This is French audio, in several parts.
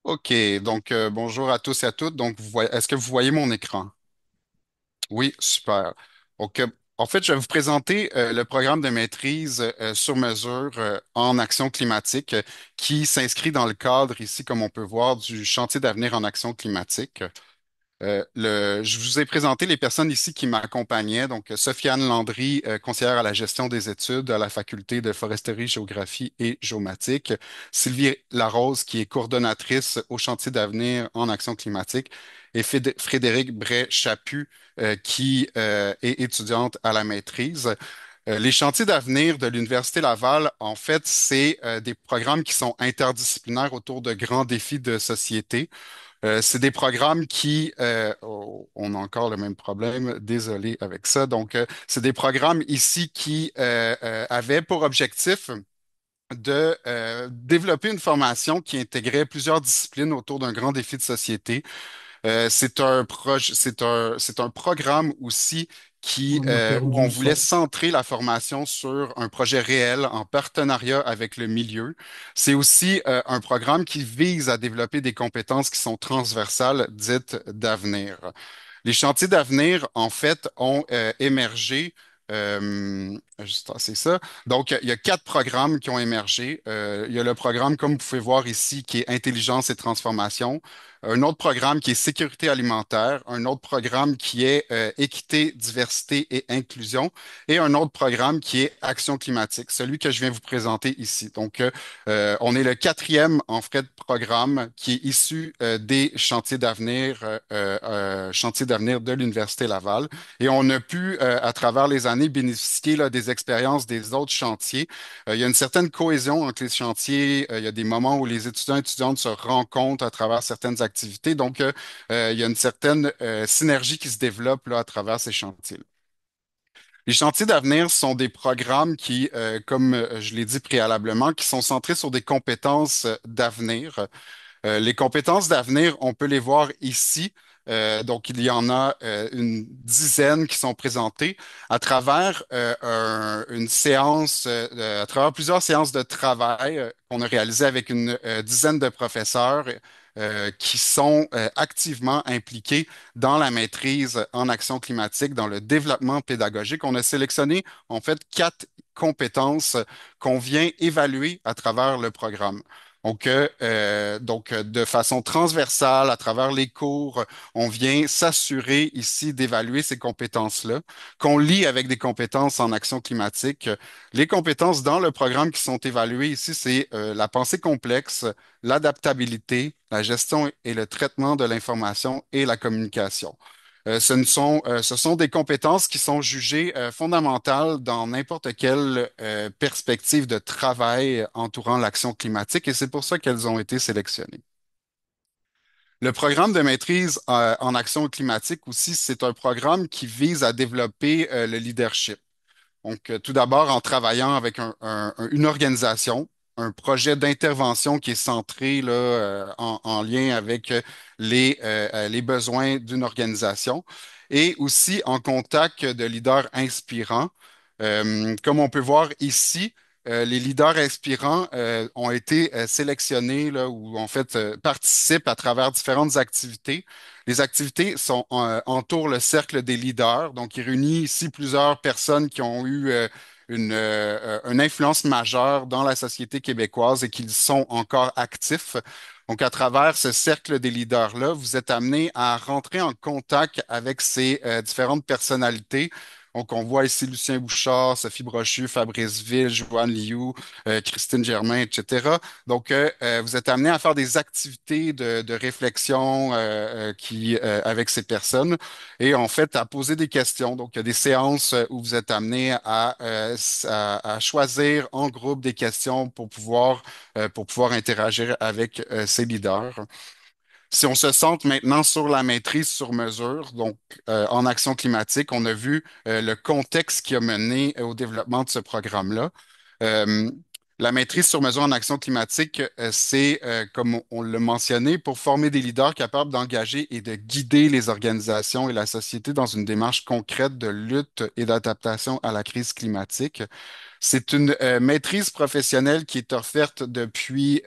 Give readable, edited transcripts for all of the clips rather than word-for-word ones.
OK, donc bonjour à tous et à toutes. Donc, est-ce que vous voyez mon écran? Oui, super. Donc, en fait, je vais vous présenter le programme de maîtrise sur mesure en action climatique qui s'inscrit dans le cadre ici, comme on peut voir, du chantier d'avenir en action climatique. Je vous ai présenté les personnes ici qui m'accompagnaient. Donc, Sofiane Landry, conseillère à la gestion des études à la faculté de foresterie, géographie et géomatique. Sylvie Larose, qui est coordonnatrice au chantier d'avenir en action climatique. Et Frédéric Bray-Chaput, qui est étudiante à la maîtrise. Les chantiers d'avenir de l'Université Laval, en fait, c'est des programmes qui sont interdisciplinaires autour de grands défis de société. C'est des programmes on a encore le même problème, désolé avec ça. Donc, c'est des programmes ici qui avaient pour objectif de développer une formation qui intégrait plusieurs disciplines autour d'un grand défi de société. C'est un programme aussi où on voulait centrer la formation sur un projet réel en partenariat avec le milieu. C'est aussi un programme qui vise à développer des compétences qui sont transversales, dites d'avenir. Les chantiers d'avenir, en fait, ont émergé. C'est ça. Donc, il y a quatre programmes qui ont émergé. Il y a le programme, comme vous pouvez voir ici, qui est Intelligence et transformation. Un autre programme qui est Sécurité alimentaire. Un autre programme qui est Équité, diversité et inclusion. Et un autre programme qui est Action climatique, celui que je viens vous présenter ici. Donc, on est le quatrième, en fait, programme qui est issu des chantiers d'avenir de l'Université Laval. Et on a pu, à travers les années, bénéficier là, des expériences des autres chantiers. Il y a une certaine cohésion entre les chantiers. Il y a des moments où les étudiants et étudiantes se rencontrent à travers certaines activités. Donc, il y a une certaine synergie qui se développe là, à travers ces chantiers. Les chantiers d'avenir sont des programmes comme je l'ai dit préalablement, qui sont centrés sur des compétences d'avenir. Les compétences d'avenir, on peut les voir ici. Donc, il y en a une dizaine qui sont présentées à travers une séance, à travers plusieurs séances de travail qu'on a réalisées avec une dizaine de professeurs qui sont activement impliqués dans la maîtrise en action climatique, dans le développement pédagogique. On a sélectionné en fait compétences qu'on vient évaluer à travers le programme. De façon transversale, à travers les cours, on vient s'assurer ici d'évaluer ces compétences-là, qu'on lie avec des compétences en action climatique. Les compétences dans le programme qui sont évaluées ici, c'est la pensée complexe, l'adaptabilité, la gestion et le traitement de l'information et la communication. Ce sont des compétences qui sont jugées fondamentales dans n'importe quelle perspective de travail entourant l'action climatique et c'est pour ça qu'elles ont été sélectionnées. Le programme de maîtrise en action climatique aussi, c'est un programme qui vise à développer le leadership. Donc, tout d'abord, en travaillant avec une organisation, un projet d'intervention qui est centré là, en lien avec les besoins d'une organisation et aussi en contact de leaders inspirants. Comme on peut voir ici, les leaders inspirants ont été sélectionnés là, ou en fait participent à travers différentes activités. Les activités entourent le cercle des leaders, donc il réunit ici plusieurs personnes qui ont eu une influence majeure dans la société québécoise et qui sont encore actifs. Donc, à travers ce cercle des leaders-là, vous êtes amené à rentrer en contact avec ces différentes personnalités. Donc, on voit ici Lucien Bouchard, Sophie Brochu, Fabrice Ville, Joanne Liu, Christine Germain, etc. Donc, vous êtes amené à faire des activités de réflexion avec ces personnes et en fait à poser des questions. Donc, il y a des séances où vous êtes amené à choisir en groupe des questions pour pouvoir interagir avec ces leaders. Si on se centre maintenant sur la maîtrise sur mesure, donc en action climatique, on a vu le contexte qui a mené au développement de ce programme-là. Euh, la maîtrise sur mesure en action climatique, comme on l'a mentionné, pour former des leaders capables d'engager et de guider les organisations et la société dans une démarche concrète de lutte et d'adaptation à la crise climatique. C'est une maîtrise professionnelle qui est offerte depuis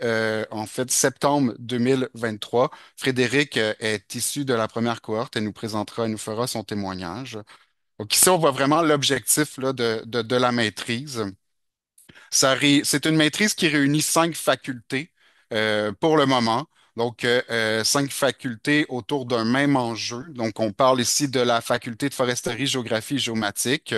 en fait septembre 2023. Frédéric est issu de la première cohorte et nous présentera et nous fera son témoignage. Donc ici, on voit vraiment l'objectif là, de la maîtrise. C'est une maîtrise qui réunit 5 facultés pour le moment. Donc, 5 facultés autour d'un même enjeu. Donc, on parle ici de la faculté de foresterie, géographie et géomatique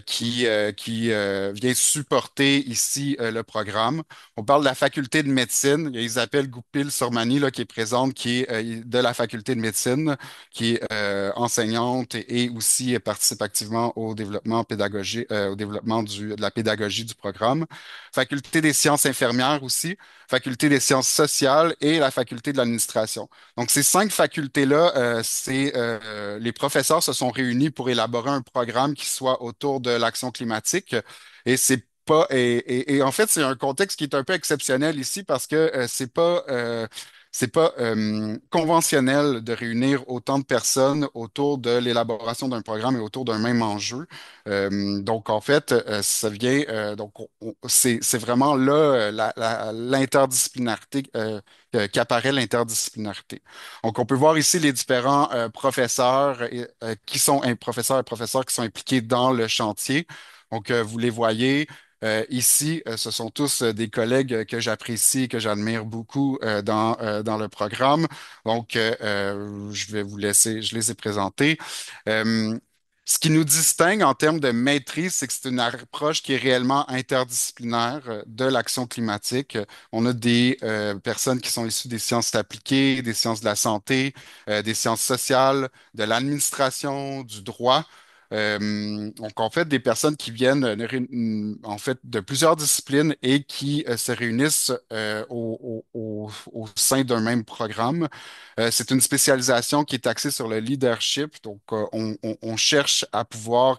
qui vient supporter ici le programme. On parle de la faculté de médecine. Il y a Isabelle Goupil-Sormani là, qui est présente, qui est de la faculté de médecine, qui est enseignante et aussi participe activement au développement pédagogique, au développement de la pédagogie du programme. Faculté des sciences infirmières aussi, faculté des sciences sociales et la faculté de l'administration. Donc, ces 5 facultés-là, les professeurs se sont réunis pour élaborer un programme qui soit autour de l'action climatique. Et c'est pas et en fait, c'est un contexte qui est un peu exceptionnel ici parce que c'est pas conventionnel de réunir autant de personnes autour de l'élaboration d'un programme et autour d'un même enjeu. Donc, en fait, ça vient, donc, c'est vraiment là l'interdisciplinarité, qu'apparaît l'interdisciplinarité. Donc, on peut voir ici les différents professeurs professeurs et professeurs qui sont impliqués dans le chantier. Donc, vous les voyez. Ici, ce sont tous des collègues que j'apprécie, que j'admire beaucoup dans le programme. Donc, je vais vous laisser, je les ai présentés. Euh, Ce qui nous distingue en termes de maîtrise, c'est que c'est une approche qui est réellement interdisciplinaire de l'action climatique. On a des personnes qui sont issues des sciences appliquées, des sciences de la santé, des sciences sociales, de l'administration, du droit. Donc, en fait, des personnes qui viennent en fait de plusieurs disciplines et qui se réunissent au sein d'un même programme. C'est une spécialisation qui est axée sur le leadership. Donc, on cherche à pouvoir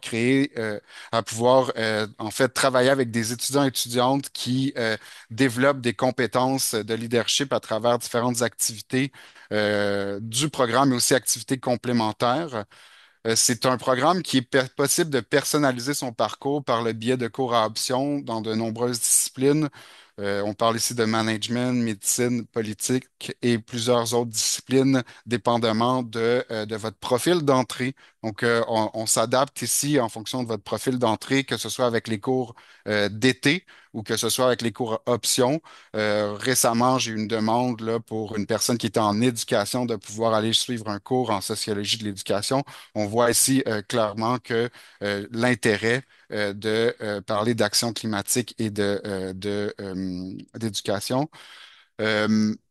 en fait travailler avec des étudiants et étudiantes qui développent des compétences de leadership à travers différentes activités du programme, mais aussi activités complémentaires. C'est un programme qui est possible de personnaliser son parcours par le biais de cours à option dans de nombreuses disciplines. On parle ici de management, médecine, politique et plusieurs autres disciplines, dépendamment de votre profil d'entrée. Donc, on s'adapte ici en fonction de votre profil d'entrée, que ce soit avec les cours d'été ou que ce soit avec les cours à option. Récemment, j'ai eu une demande là, pour une personne qui était en éducation de pouvoir aller suivre un cours en sociologie de l'éducation. On voit ici clairement que l'intérêt de parler d'action climatique et d'éducation.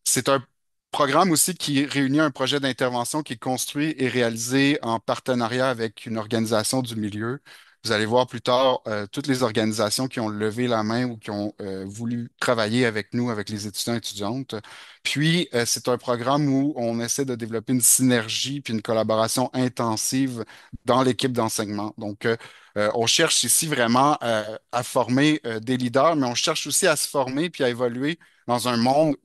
C'est un programme aussi qui réunit un projet d'intervention qui est construit et réalisé en partenariat avec une organisation du milieu. Vous allez voir plus tard toutes les organisations qui ont levé la main ou qui ont voulu travailler avec nous, avec les étudiants et étudiantes. Puis, c'est un programme où on essaie de développer une synergie puis une collaboration intensive dans l'équipe d'enseignement. Donc, on cherche ici vraiment à former des leaders, mais on cherche aussi à se former puis à évoluer dans un monde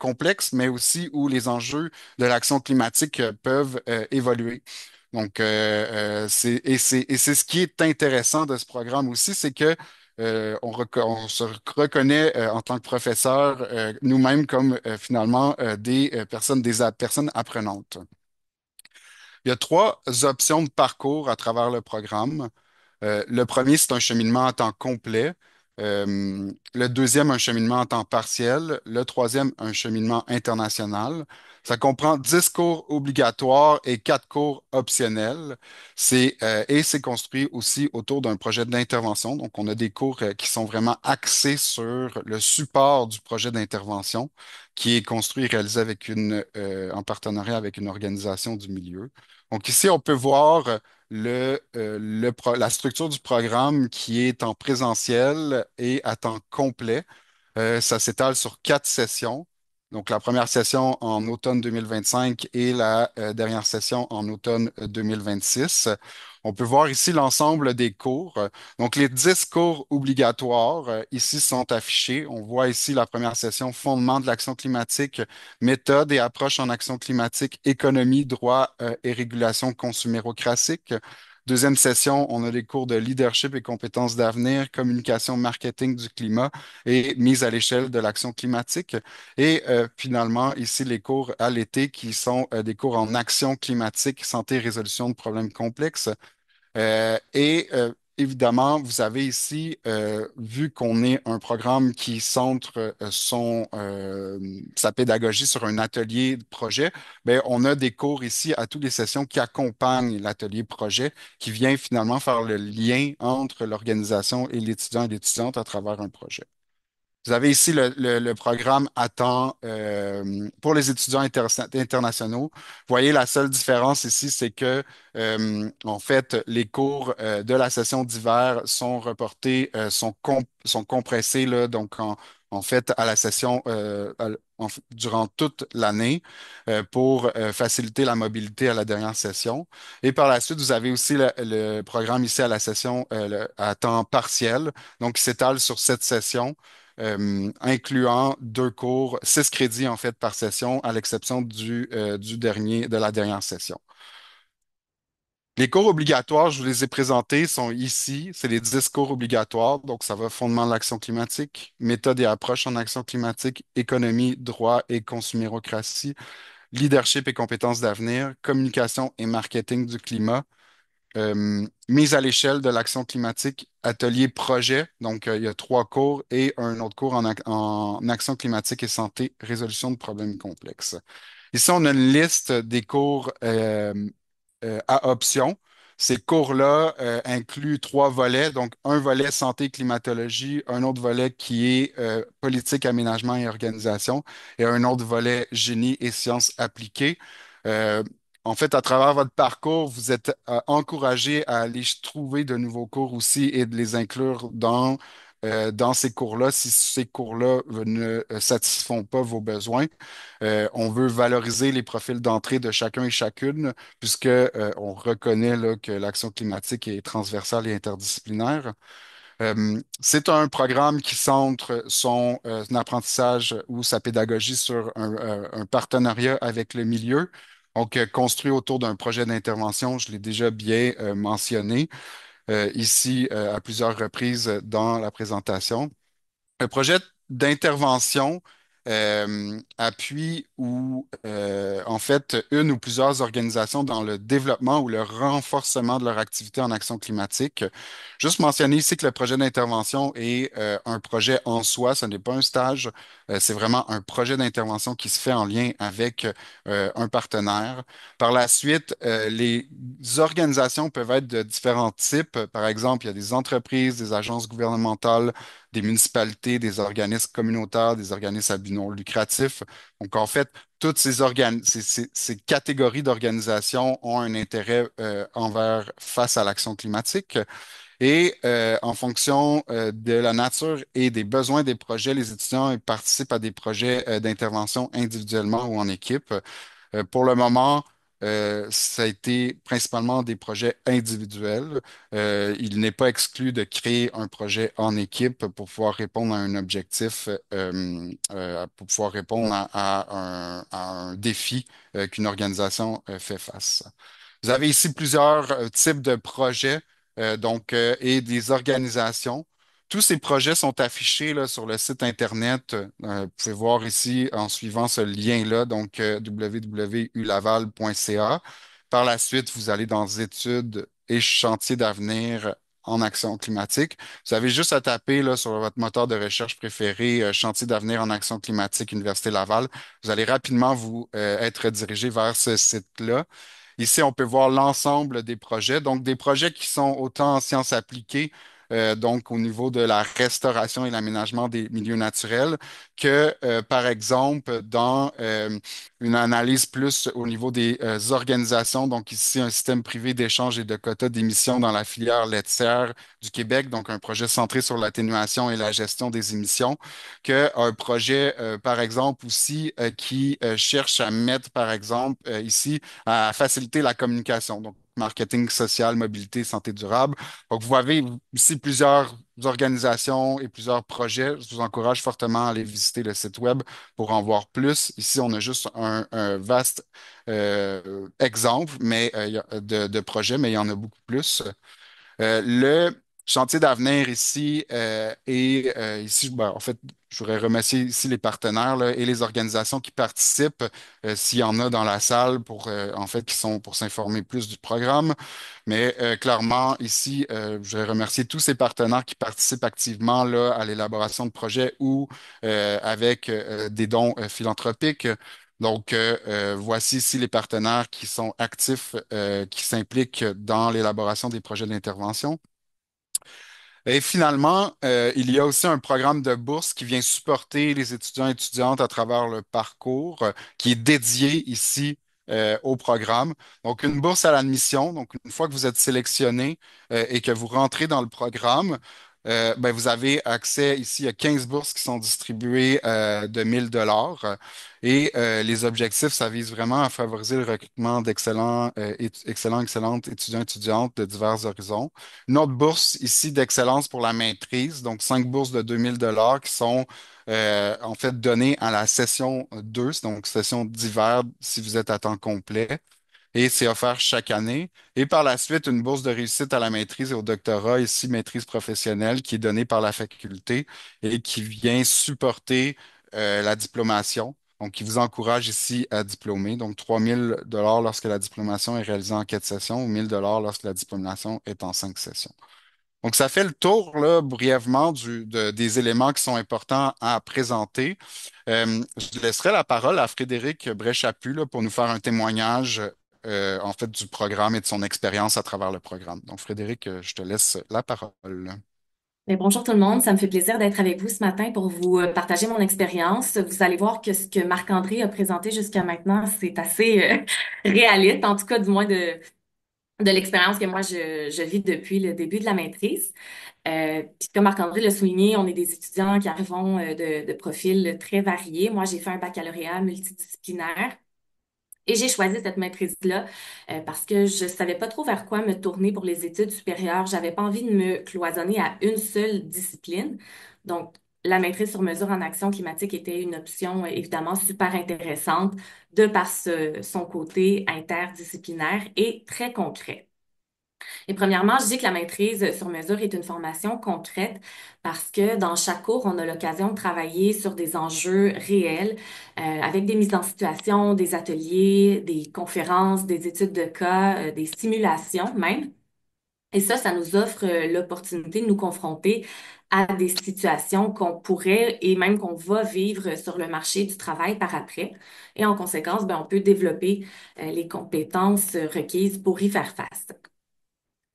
complexe, mais aussi où les enjeux de l'action climatique peuvent évoluer. Donc, et c'est ce qui est intéressant de ce programme aussi, c'est que on se reconnaît en tant que professeur nous-mêmes comme finalement des personnes apprenantes. Il y a 3 options de parcours à travers le programme. Le premier, c'est un cheminement à temps complet. Le deuxième, un cheminement à temps partiel. Le troisième, un cheminement international. Ça comprend 10 cours obligatoires et 4 cours optionnels. Et c'est construit aussi autour d'un projet d'intervention. Donc, on a des cours qui sont vraiment axés sur le support du projet d'intervention qui est construit et réalisé en partenariat avec une organisation du milieu. Donc, ici, on peut voir la structure du programme qui est en présentiel et à temps complet. Ça s'étale sur 4 sessions. Donc, la première session en automne 2025 et la dernière session en automne 2026. On peut voir ici l'ensemble des cours. Donc, les 10 cours obligatoires ici sont affichés. On voit ici la première session, fondement de l'action climatique, méthode et approche en action climatique, économie, droit et régulation consumérocratique. Deuxième session, on a des cours de leadership et compétences d'avenir, communication, marketing du climat et mise à l'échelle de l'action climatique. Et finalement, ici, les cours à l'été qui sont des cours en action climatique, santé et résolution de problèmes complexes. Évidemment, vous avez ici, vu qu'on est un programme qui centre sa pédagogie sur un atelier de projet, ben, on a des cours ici à toutes les sessions qui accompagnent l'atelier projet, qui vient finalement faire le lien entre l'organisation et l'étudiant et l'étudiante à travers un projet. Vous avez ici le programme à temps pour les étudiants internationaux. Vous voyez, la seule différence ici, c'est que, en fait, les cours de la session d'hiver sont reportés, sont compressés, là, donc en fait, à la session durant toute l'année pour faciliter la mobilité à la dernière session. Et par la suite, vous avez aussi le programme ici à la session à temps partiel, donc qui s'étale sur 7 sessions incluant 2 cours, 6 crédits en fait par session, à l'exception de la dernière session. Les cours obligatoires, je vous les ai présentés, sont ici. C'est les 10 cours obligatoires. Donc, ça va fondement de l'action climatique, méthode et approche en action climatique, économie, droit et consumérocratie, leadership et compétences d'avenir, communication et marketing du climat, mise à l'échelle de l'action climatique, atelier projet. Donc, il y a 3 cours et un autre cours en action climatique et santé, résolution de problèmes complexes. Ici, on a une liste des cours à option. Ces cours-là incluent 3 volets, donc un volet santé et climatologie, un autre volet qui est politique, aménagement et organisation, et un autre volet génie et sciences appliquées. Euh, En fait, à travers votre parcours, vous êtes encouragé à aller trouver de nouveaux cours aussi et de les inclure dans ces cours-là si ces cours-là ne satisfont pas vos besoins. On veut valoriser les profils d'entrée de chacun et chacune, puisque on reconnaît là, que l'action climatique est transversale et interdisciplinaire. C'est un programme qui centre son apprentissage ou sa pédagogie sur un partenariat avec le milieu. Donc, construit autour d'un projet d'intervention, je l'ai déjà bien mentionné ici à plusieurs reprises dans la présentation. Un projet d'intervention appuie ou en fait une ou plusieurs organisations dans le développement ou le renforcement de leur activité en action climatique. Juste mentionner ici que le projet d'intervention est un projet en soi, ce n'est pas un stage, c'est vraiment un projet d'intervention qui se fait en lien avec un partenaire. Par la suite, les organisations peuvent être de différents types. Par exemple, il y a des entreprises, des agences gouvernementales, des municipalités, des organismes communautaires, des organismes à but non lucratif. Donc, en fait, toutes ces catégories d'organisations ont un intérêt face à l'action climatique. Et en fonction de la nature et des besoins des projets, les étudiants participent à des projets d'intervention individuellement ou en équipe. Pour le moment, ça a été principalement des projets individuels. Il n'est pas exclu de créer un projet en équipe pour pouvoir répondre à un objectif, pour pouvoir répondre à un défi qu'une organisation fait face. Vous avez ici plusieurs types de projets et des organisations. Tous ces projets sont affichés là, sur le site Internet. Vous pouvez voir ici en suivant ce lien-là, donc www.ulaval.ca. Par la suite, vous allez dans études et chantiers d'avenir en action climatique. Vous avez juste à taper là, sur votre moteur de recherche préféré, chantier d'avenir en action climatique, Université Laval. Vous allez rapidement vous être dirigé vers ce site-là. Ici, on peut voir l'ensemble des projets. Donc, des projets qui sont autant en sciences appliquées, donc au niveau de la restauration et l'aménagement des milieux naturels, que, par exemple, dans une analyse plus au niveau des organisations. Donc, ici, un système privé d'échange et de quotas d'émissions dans la filière laitière du Québec. Donc, un projet centré sur l'atténuation et la gestion des émissions, qu'un projet, par exemple, aussi, qui cherche à mettre, par exemple, ici, à faciliter la communication. Donc, marketing social, mobilité, santé durable. Donc, vous avez ici plusieurs organisations et plusieurs projets. Je vous encourage fortement à aller visiter le site web pour en voir plus. Ici, on a juste un vaste exemple de projets, mais il y en a beaucoup plus. Le chantier d'avenir ici ici, ben, en fait, je voudrais remercier ici les partenaires là, et les organisations qui participent, s'il y en a dans la salle pour en fait qui sont pour s'informer plus du programme. Mais clairement, ici, je voudrais remercier tous ces partenaires qui participent activement là, à l'élaboration de projets ou avec des dons philanthropiques. Donc, voici ici les partenaires qui sont actifs, qui s'impliquent dans l'élaboration des projets d'intervention. Et finalement, il y a aussi un programme de bourse qui vient supporter les étudiants et étudiantes à travers le parcours, qui est dédié ici au programme. Donc, une bourse à l'admission. Donc, une fois que vous êtes sélectionné et que vous rentrez dans le programme, ben, vous avez accès ici à 15 bourses qui sont distribuées de 1 000 $ Et les objectifs, ça vise vraiment à favoriser le recrutement d'excellents, excellentes étudiants et étudiantes de divers horizons. Une autre bourse ici d'excellence pour la maîtrise, donc 5 bourses de 2 000 $ qui sont en fait données à la session 2, donc session d'hiver si vous êtes à temps complet. Et c'est offert chaque année. Et par la suite, une bourse de réussite à la maîtrise et au doctorat, ici maîtrise professionnelle, qui est donnée par la faculté et qui vient supporter la diplomation. Donc, qui vous encourage ici à diplômer. Donc, 3 000 $ lorsque la diplomation est réalisée en 4 sessions ou 1 000 $ lorsque la diplomation est en 5 sessions. Donc, ça fait le tour, là, brièvement, des éléments qui sont importants à présenter. Je laisserai la parole à Frédéric Bréchaput, là, pour nous faire un témoignage, en fait, du programme et de son expérience à travers le programme. Donc, Frédéric, je te laisse la parole. Mais bonjour tout le monde, ça me fait plaisir d'être avec vous ce matin pour vous partager mon expérience. Vous allez voir que ce que Marc-André a présenté jusqu'à maintenant, c'est assez réaliste, en tout cas du moins de l'expérience que moi je vis depuis le début de la maîtrise. Puis comme Marc-André l'a souligné, on est des étudiants qui arrivons de profils très variés. Moi, j'ai fait un baccalauréat multidisciplinaire. Et j'ai choisi cette maîtrise-là parce que je savais pas trop vers quoi me tourner pour les études supérieures. J'avais pas envie de me cloisonner à une seule discipline. Donc, la maîtrise sur mesure en action climatique était une option évidemment super intéressante de par son côté interdisciplinaire et très concret. Et premièrement, je dis que la maîtrise sur mesure est une formation concrète parce que dans chaque cours, on a l'occasion de travailler sur des enjeux réels avec des mises en situation, des ateliers, des conférences, des études de cas, des simulations même. Et ça nous offre l'opportunité de nous confronter à des situations qu'on pourrait et même qu'on va vivre sur le marché du travail par après. Et en conséquence, ben, on peut développer les compétences requises pour y faire face.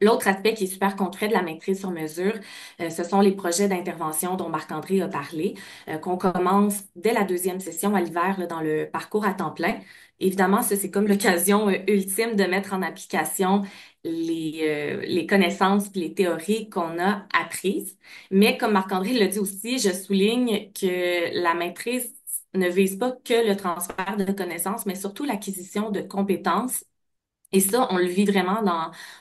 L'autre aspect qui est super concret de la maîtrise sur mesure, ce sont les projets d'intervention dont Marc-André a parlé, qu'on commence dès la deuxième session à l'hiver là, dans le parcours à temps plein. Évidemment, ça, c'est comme l'occasion ultime de mettre en application les connaissances et les théories qu'on a apprises. Mais comme Marc-André l'a dit aussi, je souligne que la maîtrise ne vise pas que le transfert de connaissances, mais surtout l'acquisition de compétences et ça, on le vit vraiment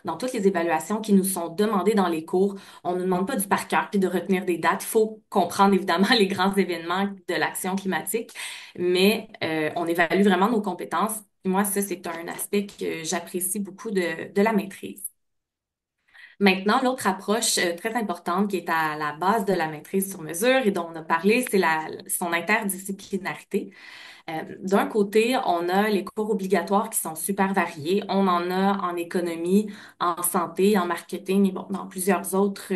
dans toutes les évaluations qui nous sont demandées dans les cours. On ne nous demande pas du par cœur puis de retenir des dates. Il faut comprendre évidemment les grands événements de l'action climatique, mais on évalue vraiment nos compétences. Moi, ça, c'est un aspect que j'apprécie beaucoup de la maîtrise. Maintenant, l'autre approche très importante qui est à la base de la maîtrise sur mesure et dont on a parlé, c'est son interdisciplinarité. D'un côté, on a les cours obligatoires qui sont super variés. On en a en économie, en santé, en marketing et bon, dans plusieurs autres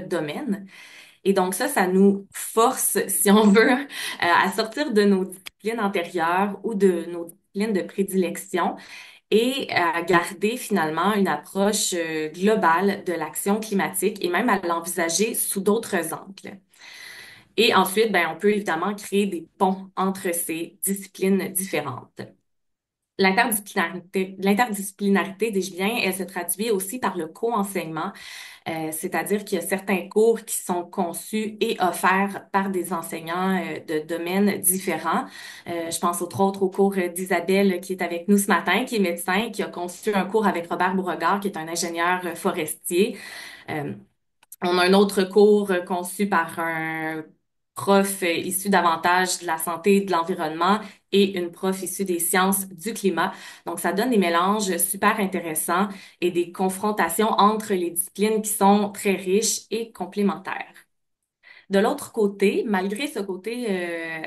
domaines. Et donc ça nous force, si on veut, à sortir de nos disciplines antérieures ou de nos disciplines de prédilection et à garder finalement une approche globale de l'action climatique et même à l'envisager sous d'autres angles. Et ensuite, ben, on peut évidemment créer des ponts entre ces disciplines différentes. L'interdisciplinarité, dis-je bien, elle se traduit aussi par le co-enseignement, c'est-à-dire qu'il y a certains cours qui sont conçus et offerts par des enseignants de domaines différents. Je pense entre autres au cours d'Isabelle qui est avec nous ce matin, qui est médecin, qui a conçu un cours avec Robert Beauregard, qui est un ingénieur forestier. Euh, on a un autre cours conçu par un prof issu davantage de la santé et de l'environnement et une prof issue des sciences du climat. Donc, ça donne des mélanges super intéressants et des confrontations entre les disciplines qui sont très riches et complémentaires. De l'autre côté, malgré ce côté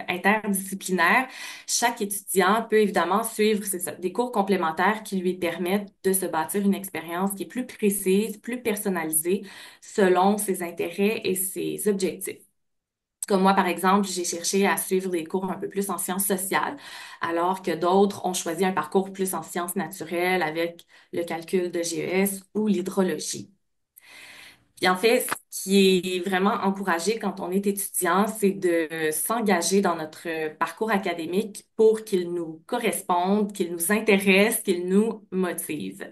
interdisciplinaire, chaque étudiant peut évidemment suivre c'est ça, des cours complémentaires qui lui permettent de se bâtir une expérience qui est plus précise, plus personnalisée selon ses intérêts et ses objectifs. Comme moi, par exemple, j'ai cherché à suivre des cours un peu plus en sciences sociales, alors que d'autres ont choisi un parcours plus en sciences naturelles avec le calcul de GES ou l'hydrologie. Puis en fait, ce qui est vraiment encouragé quand on est étudiant, c'est de s'engager dans notre parcours académique pour qu'il nous corresponde, qu'il nous intéresse, qu'il nous motive.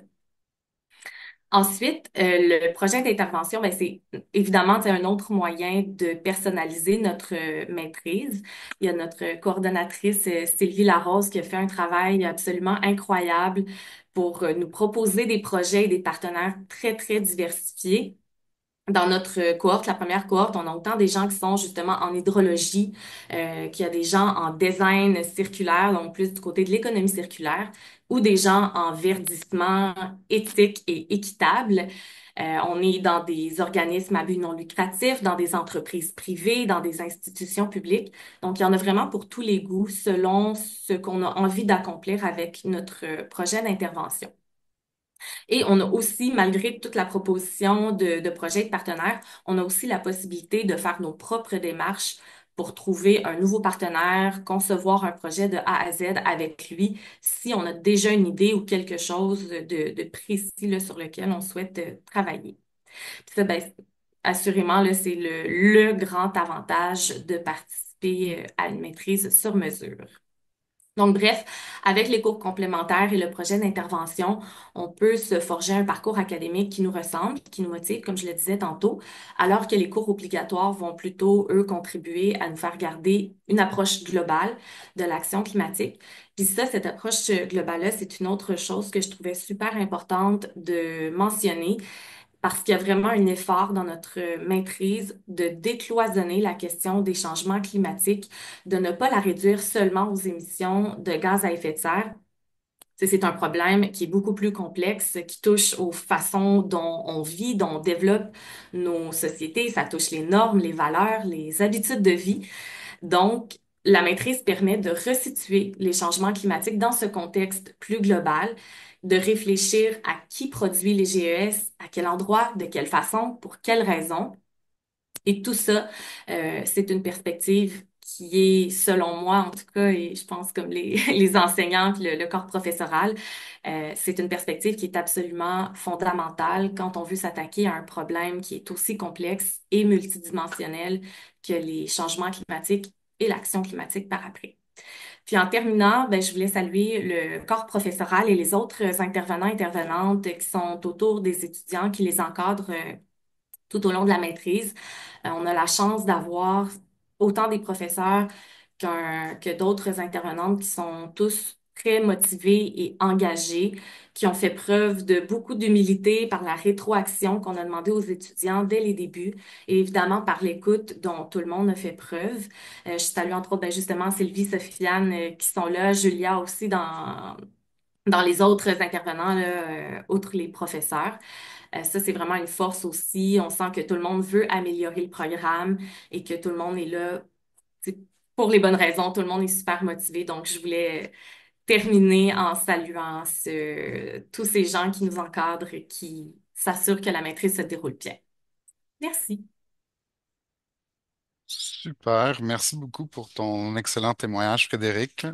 Ensuite, le projet d'intervention, ben, c'est évidemment c'est un autre moyen de personnaliser notre maîtrise. Il y a notre coordonnatrice Sylvie Larose qui a fait un travail absolument incroyable pour nous proposer des projets et des partenaires très, très diversifiés. Dans notre cohorte, la première cohorte, on a autant des gens qui sont justement en hydrologie, qu'il y a des gens en design circulaire, donc plus du côté de l'économie circulaire, ou des gens en verdissement éthique et équitable. On est dans des organismes à but non lucratif, dans des entreprises privées, dans des institutions publiques. Donc, il y en a vraiment pour tous les goûts, selon ce qu'on a envie d'accomplir avec notre projet d'intervention. Et on a aussi, malgré toute la proposition de projets et de partenaires, on a aussi la possibilité de faire nos propres démarches pour trouver un nouveau partenaire, concevoir un projet de A à Z avec lui, si on a déjà une idée ou quelque chose de précis là, sur lequel on souhaite travailler. Puis ça, ben, assurément, là, c'est le grand avantage de participer à une maîtrise sur mesure. Donc, bref, avec les cours complémentaires et le projet d'intervention, on peut se forger un parcours académique qui nous ressemble, qui nous motive, comme je le disais tantôt, alors que les cours obligatoires vont plutôt, eux, contribuer à nous faire garder une approche globale de l'action climatique. Puis ça, cette approche globale-là, c'est une autre chose que je trouvais super importante de mentionner parce qu'il y a vraiment un effort dans notre maîtrise de décloisonner la question des changements climatiques, de ne pas la réduire seulement aux émissions de gaz à effet de serre. C'est un problème qui est beaucoup plus complexe, qui touche aux façons dont on vit, dont on développe nos sociétés. Ça touche les normes, les valeurs, les habitudes de vie. Donc, la maîtrise permet de resituer les changements climatiques dans ce contexte plus global, de réfléchir à qui produit les GES, à quel endroit, de quelle façon, pour quelles raisons. Et tout ça, c'est une perspective qui est, selon moi en tout cas, et je pense comme les, les enseignants, puis le corps professoral, c'est une perspective qui est absolument fondamentale quand on veut s'attaquer à un problème qui est aussi complexe et multidimensionnel que les changements climatiques et l'action climatique par après. Puis en terminant, ben, je voulais saluer le corps professoral et les autres intervenants, intervenantes qui sont autour des étudiants, qui les encadrent tout au long de la maîtrise. On a la chance d'avoir autant des professeurs que d'autres intervenantes qui sont tous très motivés et engagés, qui ont fait preuve de beaucoup d'humilité par la rétroaction qu'on a demandé aux étudiants dès les débuts et évidemment par l'écoute dont tout le monde a fait preuve. Je salue entre autres ben, justement Sylvie, Sofiane qui sont là, Julia aussi dans les autres intervenants, là, outre les professeurs. Ça, c'est vraiment une force aussi. On sent que tout le monde veut améliorer le programme et que tout le monde est là, tu sais, pour les bonnes raisons. Tout le monde est super motivé. Donc, je voulais terminer en saluant tous ces gens qui nous encadrent et qui s'assurent que la maîtrise se déroule bien. Merci. Super, merci beaucoup pour ton excellent témoignage, Frédéric.